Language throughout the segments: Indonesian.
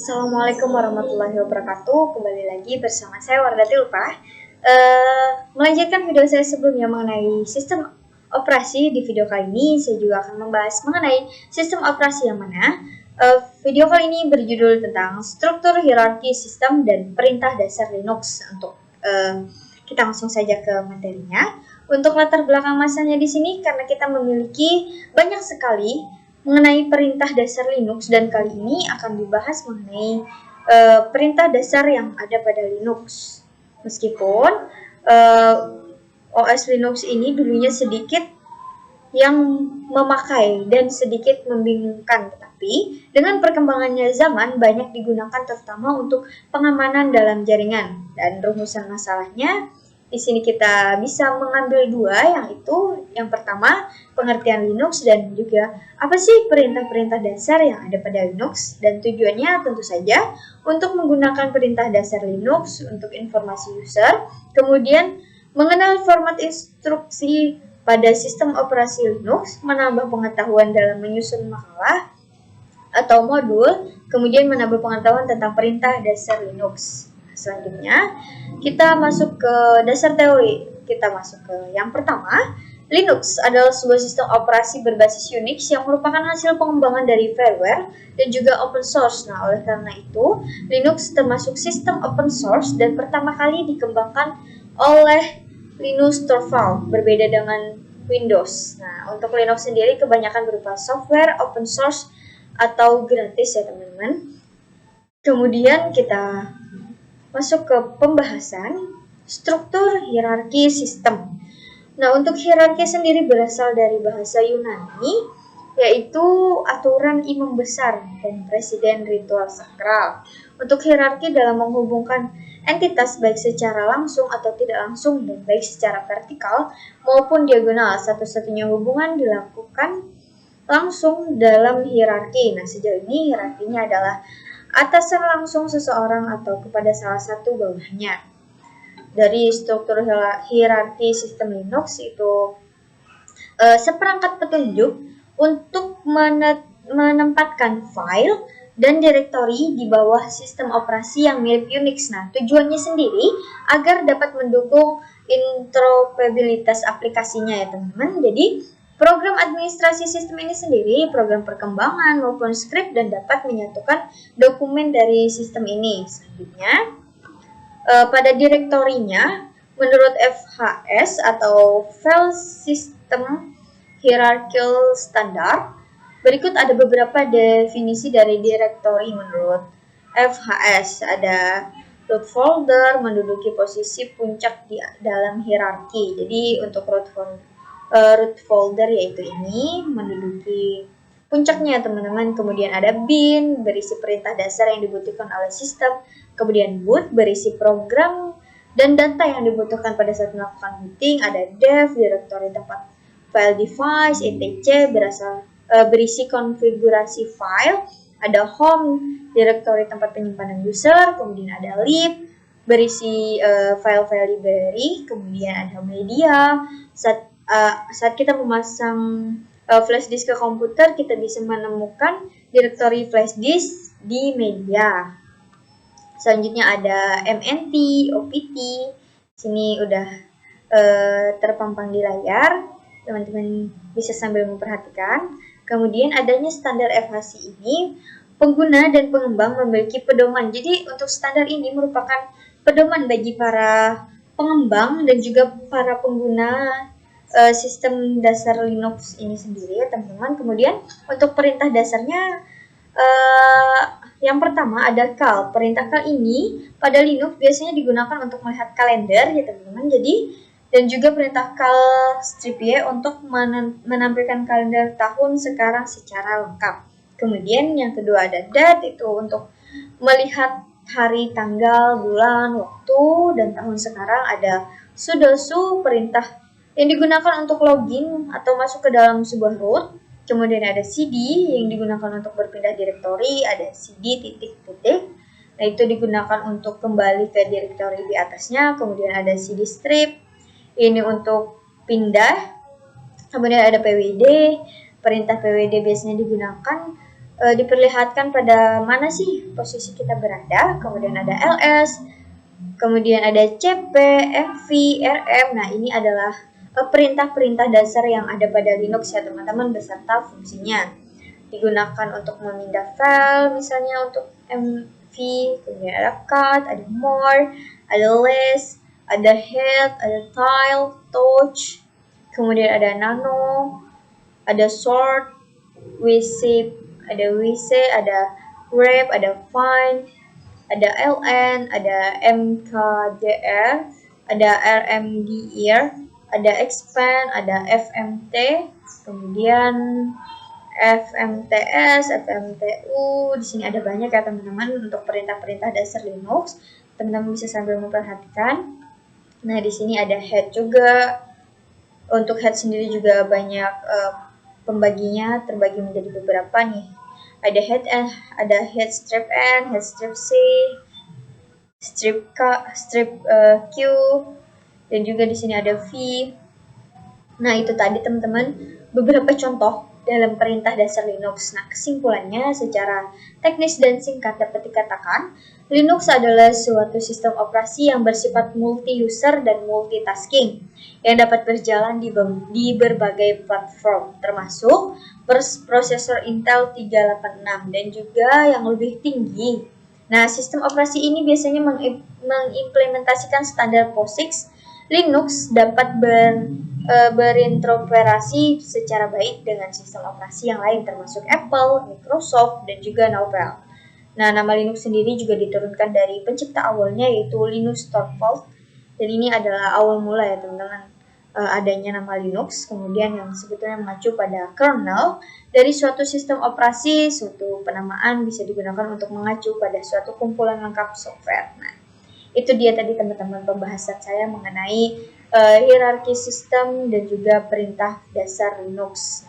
Assalamualaikum warahmatullahi wabarakatuh. Kembali lagi bersama saya Wardati Ulfah. Melanjutkan video saya sebelumnya mengenai sistem operasi. Di video kali ini saya juga akan membahas mengenai sistem operasi yang mana. Video kali ini berjudul tentang struktur hierarki sistem dan perintah dasar Linux. Kita langsung saja ke materinya. Untuk latar belakang masanya di sini karena kita memiliki banyak sekali mengenai perintah dasar Linux, dan kali ini akan dibahas mengenai perintah dasar yang ada pada Linux. Meskipun OS Linux ini dulunya sedikit yang memakai dan sedikit membingungkan, tetapi dengan perkembangannya zaman banyak digunakan terutama untuk pengamanan dalam jaringan. Dan rumusan masalahnya di sini kita bisa mengambil dua, yaitu yang pertama pengertian Linux dan juga apa sih perintah-perintah dasar yang ada pada Linux, dan tujuannya tentu saja untuk menggunakan perintah dasar Linux untuk informasi user, kemudian mengenal format instruksi pada sistem operasi Linux, menambah pengetahuan dalam menyusun makalah atau modul, kemudian menambah pengetahuan tentang perintah dasar Linux. Selanjutnya, kita masuk ke dasar teori. Kita masuk ke yang pertama. Linux adalah sebuah sistem operasi berbasis Unix yang merupakan hasil pengembangan dari firmware dan juga open source. Nah, oleh karena itu, Linux termasuk sistem open source dan pertama kali dikembangkan oleh Linus Torvalds, berbeda dengan Windows. Nah, untuk Linux sendiri kebanyakan berupa software open source atau gratis ya teman-teman. Kemudian kita masuk ke pembahasan struktur hierarki sistem. Nah, untuk hierarki sendiri berasal dari bahasa Yunani, yaitu aturan imam besar dan presiden ritual sakral. Untuk hierarki dalam menghubungkan entitas baik secara langsung atau tidak langsung dan baik secara vertikal maupun diagonal. Satu-satunya hubungan dilakukan langsung dalam hierarki. Nah, sejauh ini hierarkinya adalah atasan langsung seseorang atau kepada salah satu bawahnya. Dari struktur hierarki sistem Linux itu seperangkat petunjuk untuk menempatkan file dan direktori di bawah sistem operasi yang mirip Unix. Nah, tujuannya sendiri agar dapat mendukung interoperabilitas aplikasinya ya teman-teman. Jadi program administrasi sistem ini sendiri, program perkembangan maupun skrip, dan dapat menyatukan dokumen dari sistem ini. Selanjutnya, pada direktorinya, menurut FHS atau File System Hierarchical Standard, berikut ada beberapa definisi dari direktori menurut FHS. Ada root folder menduduki posisi puncak di dalam hierarki. Jadi untuk root folder yaitu ini menduduki puncaknya teman-teman. Kemudian ada bin berisi perintah dasar yang dibutuhkan oleh sistem, kemudian boot berisi program dan data yang dibutuhkan pada saat melakukan booting. Ada dev direktori tempat file device, etc berisi konfigurasi file. Ada home direktori tempat penyimpanan user, kemudian ada lib berisi file-file library, kemudian ada media. Saat kita memasang flash disk ke komputer, kita bisa menemukan direktori flash disk di media. Selanjutnya ada MNT, OPT. Sini udah terpampang di layar, teman-teman bisa sambil memperhatikan. Kemudian adanya standar FHC ini, pengguna dan pengembang memiliki pedoman. Jadi untuk standar ini merupakan pedoman bagi para pengembang dan juga para pengguna sistem dasar Linux ini sendiri ya teman-teman. Kemudian untuk perintah dasarnya yang pertama ada cal. Perintah cal ini pada Linux biasanya digunakan untuk melihat kalender ya teman-teman. Jadi dan juga perintah cal strip y untuk menampilkan kalender tahun sekarang secara lengkap. Kemudian yang kedua ada dat, itu untuk melihat hari, tanggal, bulan, waktu, dan tahun sekarang. Ada sudoku, perintah yang digunakan untuk login atau masuk ke dalam sebuah root. Kemudian ada cd yang digunakan untuk berpindah direktori. Ada cd titik-titik, nah itu digunakan untuk kembali ke direktori di atasnya. Kemudian ada cd strip, ini untuk pindah. Kemudian ada pwd, perintah pwd biasanya digunakan diperlihatkan pada mana sih posisi kita berada, kemudian ada ls, kemudian ada cp, mv, rm. Nah, ini adalah perintah-perintah dasar yang ada pada Linux ya teman-teman, beserta fungsinya. Digunakan untuk memindah file, misalnya untuk mv, kemudian ada cut, ada more, ada less, ada head, ada tile, touch, kemudian ada nano, ada sort, wc, ada grep, ada find, ada ln, ada mkdr, ada rmdir, ada expand, ada fmt, kemudian fmts, fmtu. Di sini ada banyak ya teman-teman untuk perintah-perintah dasar Linux. Teman-teman bisa sambil memperhatikan. Nah, di sini ada head juga. Untuk head sendiri juga banyak pembaginya, terbagi menjadi beberapa nih. Ada head N, ada head strip N, head strip C, strip K, strip Q, dan juga di sini ada V. Nah, itu tadi teman-teman beberapa contoh dalam perintah dasar Linux. Nah, kesimpulannya secara teknis dan singkat dapat dikatakan, Linux adalah suatu sistem operasi yang bersifat multi-user dan multitasking yang dapat berjalan di berbagai platform, termasuk prosesor Intel 386 dan juga yang lebih tinggi. Nah, sistem operasi ini biasanya mengimplementasikan standar POSIX. Linux dapat berinteroperasi secara baik dengan sistem operasi yang lain termasuk Apple, Microsoft, dan juga Novell. Nah, nama Linux sendiri juga diturunkan dari pencipta awalnya yaitu Linus Torvalds. Dan ini adalah awal mula ya teman-teman adanya nama Linux, kemudian yang sebetulnya mengacu pada kernel dari suatu sistem operasi. Suatu penamaan bisa digunakan untuk mengacu pada suatu kumpulan lengkap software. Nah, itu dia tadi teman-teman pembahasan saya mengenai hierarki sistem dan juga perintah dasar Linux.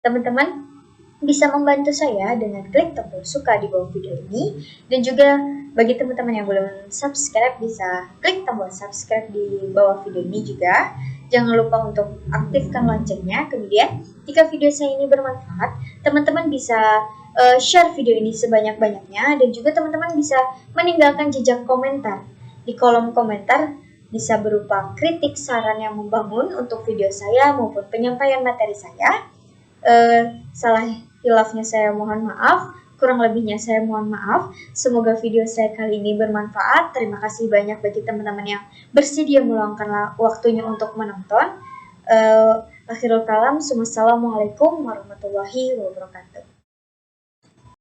Teman-teman bisa membantu saya dengan klik tombol suka di bawah video ini, dan juga bagi teman-teman yang belum subscribe bisa klik tombol subscribe di bawah video ini juga. Jangan lupa untuk aktifkan loncengnya. Kemudian jika video saya ini bermanfaat, teman-teman bisa share video ini sebanyak-banyaknya, dan juga teman-teman bisa meninggalkan jejak komentar di kolom komentar, bisa berupa kritik, saran yang membangun untuk video saya maupun penyampaian materi saya. Salah hilafnya saya mohon maaf, kurang lebihnya saya mohon maaf. Semoga video saya kali ini bermanfaat. Terima kasih banyak bagi teman-teman yang bersedia meluangkan waktunya untuk menonton. Akhirul kalam, wassalamualaikum warahmatullahi wabarakatuh.